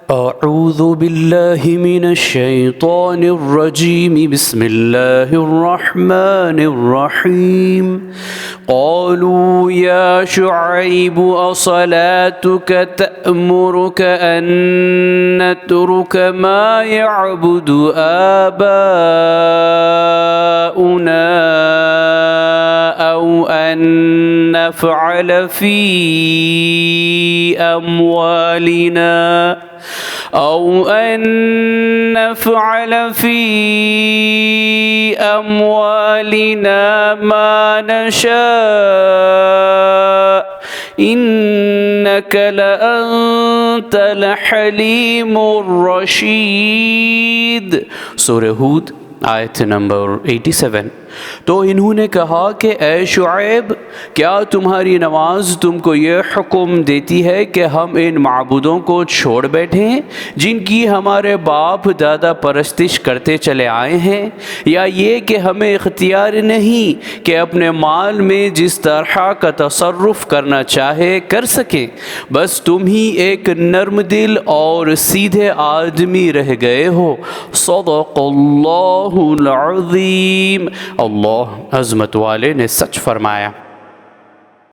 अऊज़ु बिल्लाहि मिनश शैतानिर रजीम बिस्मिल्लाहिर रहमानिर रहीम क़ालू या शुअैब असलातुक तअमुरुक अन नतरुक मा यअबुदु आबाउना औ अन नफ़अल फ़ी अम्वालिना أو أن نفعل في أموالنا ما نشاء إنك لأنت الحليم الرشيد। सूरह हूद आयत नंबर 87। तो इन्होंने कहा कि ए शुएब, क्या तुम्हारी नमाज तुमको ये हुक्म देती है कि हम इन माबूदों को छोड़ बैठें जिनकी हमारे बाप दादा परस्तिश करते चले आए हैं, या ये कि हमें इख्तियार नहीं कि अपने माल में जिस तरह का तसर्रुफ़ करना चाहे कर सकें, बस तुम ही एक नर्म दिल और सीधे आदमी रह गए हो। सदक़ल्लाहुल अज़ीम। अल्लाह अज़मत वाले ने सच फरमाया।